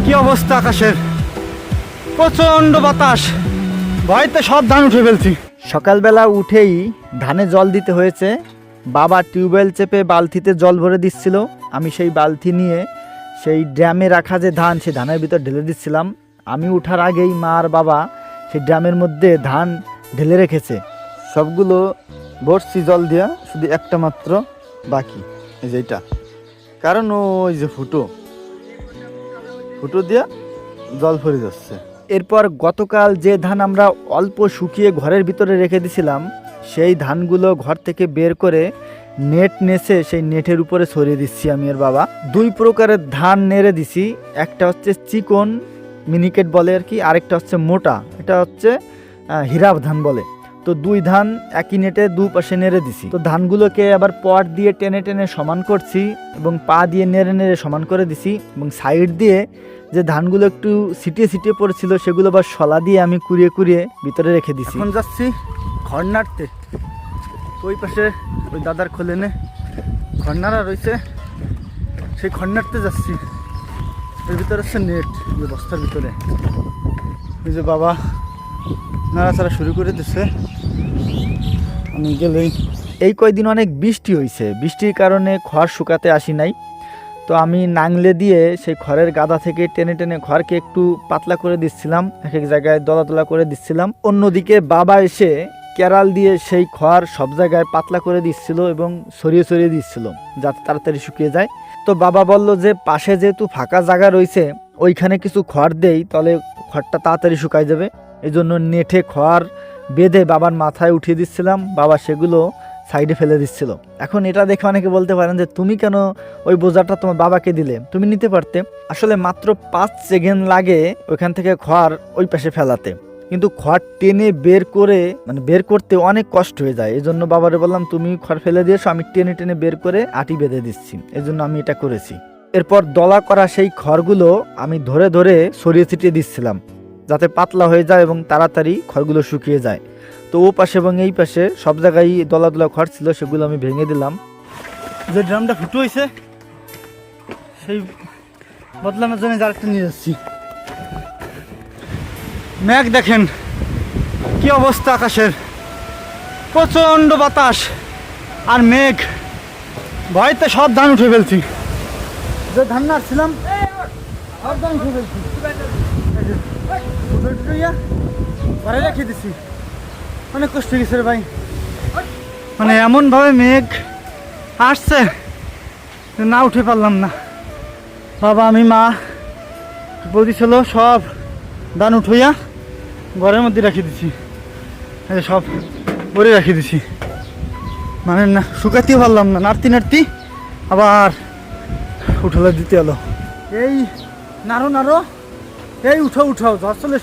কি অবস্থা আকাশের, প্রচন্ড বাতাস, ভয়তে সব ধান উঠে ফেলছি। সকালবেলা উঠেই ধানে জল দিতে হয়েছে। বাবা টিউবওয়েল চেপে বালতিতে জল ভরে দিচ্ছিল, আমি সেই বালতি নিয়ে সেই ড্রামে রাখা যে ধান, সেই ধানের ভিতর ঢেলে দিচ্ছিলাম। আমি উঠার আগেই মা আর বাবা সেই ড্রামের মধ্যে ধান ঢেলে রেখেছে। সবগুলো ভরছি জল দিয়া, শুধু একটা মাত্র বাকি, এই যে এইটা, কারণ ওই যে ফুটো দিয়া জল ভরে যাচ্ছে। এরপর গতকাল যে ধান আমরা অল্প শুকিয়ে ঘরের ভিতরে রেখে দিছিলাম, সেই ধানগুলো ঘর থেকে বের করে নেট নেছে সেই নেটের উপরে ছড়িয়ে দিচ্ছি আমি আর বাবা। দুই প্রকারের ধান নেড়ে দিছি, একটা হচ্ছে চিকন মিনিকেট বলে আর কি, আরেকটা হচ্ছে মোটা, এটা হচ্ছে হীরা ধান বলে। তো দুই ধান একই নেটে দুপাশে নেড়ে দিছি। তো ধানগুলোকে আবার পট দিয়ে টেনে টেনে সমান করছি এবং পা দিয়ে নেড়ে নেড়ে সমান করে দিছি, এবং সাইড দিয়ে যে ধানগুলো একটু ছিটিয়ে ছিটিয়ে পড়েছিল সেগুলো আবার শলা দিয়ে আমি কুড়িয়ে কুড়িয়ে ভিতরে রেখে দিছি। এখন যাচ্ছি খড় নাড়তে। তো ওই পাশে ওই দাদার খোলেনে খড় নাড়া রয়েছে, সেই খড় নাড়তে যাচ্ছি। এর ভিতরে হচ্ছে নেট, যে বস্তার ভিতরে। ওই যে বাবা নাড়াচাড়া শুরু করে দিচ্ছে, আমি গেলেই। এই কয়দিন অনেক বৃষ্টি হয়েছে, বৃষ্টির কারণে খড় শুকাতে আসি নাই। তো আমি নাংলে দিয়ে সেই খড়ের গাদা থেকে টেনে টেনে খড়কে একটু পাতলা করে দিচ্ছিলাম, এক এক জায়গায় দলা দলা করে দিচ্ছিলাম। অন্যদিকে বাবা এসে কেরাল দিয়ে সেই খড় সব জায়গায় পাতলা করে দিচ্ছিল এবং ছড়িয়ে ছড়িয়ে দিচ্ছিল যাতে তাড়াতাড়ি শুকিয়ে যায়। তো বাবা বলল যে পাশে যেহেতু ফাঁকা জায়গা রয়েছে, ওইখানে কিছু খড় দেই, তাহলে খড়টা তাড়াতাড়ি শুকায় যাবে। এই জন্য নেটে খড় বেঁধে বাবার মাথায় উঠিয়ে দিচ্ছিলাম, বাবা সেগুলো সাইডে ফেলে দিচ্ছিল। এখন এটা দেখে অনেকে বলতে পারেন যে তুমি কেন ওই বোঝাটা তোমার বাবাকে দিলে, তুমি নিতে পারতে। আসলে মাত্র 5 সেকেন্ড লাগে ওইখান থেকে খড় ওই পাশে ফেলাতে, কিন্তু খড় টেনে বের করতে অনেক কষ্ট হয়ে যায়। এই জন্য বাবারে বললাম তুমি খড় ফেলে দিয়েছো, আমি টেনে টেনে বের করে আটি বেঁধে দিচ্ছি, এই জন্য আমি এটা করেছি। এরপর দলা করা সেই খড়গুলো আমি ধরে ধরে ছড়িয়ে ছিটিয়ে দিচ্ছিলাম যাতে পাতলা হয়ে যায় এবং তাড়াতাড়ি খড়গুলো শুকিয়ে যায়। তো ও পাশে এবং এই পাশে সব জায়গায় দলা দলা খড় ছিল, সেগুলো আমি ভেঙে দিলাম। যে ড্রামটা ফুটো হয়েছে সেই বদলানোর জন্য আরেকটা নিয়ে যাচ্ছি। মেঘ দেখেন কি অবস্থা আকাশের, প্রচন্ড বাতাস আর মেঘ, ভয়তে সব ধান উঠে ফেলছি। যে ধান নাড়ছিলাম সব ধান উঠে ফেলছি, ঘরে রেখে দিছি। অনেক কষ্ট গেছে রে ভাই, মানে এমন ভাবে মেঘ আসছে না উঠে পারলাম না। বাবা আমি মা বৌদি ছিল সব ধান উঠইয়া ঘরের মধ্যে রাখি দিছি, সব ভরে রাখি দিছি, মানে না শুকাতেও পারলাম না, নাড়তি নাড়তি আবার উঠলে দিতে হলো। এই নাড়ো নাড়ো, এই উঠাও জ্বর চলে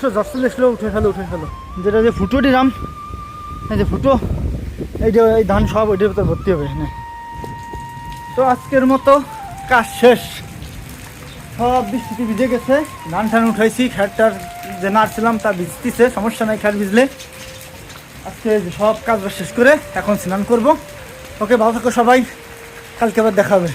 এসলো উঠে ফেলো। যেটা যে ফুটো দিলাম, এই যে ফুটো, এই ধান সব ওইটার ভিতরে ভর্তি হবে। তো আজকের মতো কাজ শেষ, সব বৃষ্টিতে ভিজে গেছে, ধান টান উঠাইছি, খ্যারটার যে নাড়ছিলাম তা ভিজতেছে, সমস্যা নাই খ্যার ভিজলে। আজকে সব কাজ শেষ করে এখন স্নান করবো। ওকে, ভালো থাকো সবাই, কালকে আবার দেখা হবে।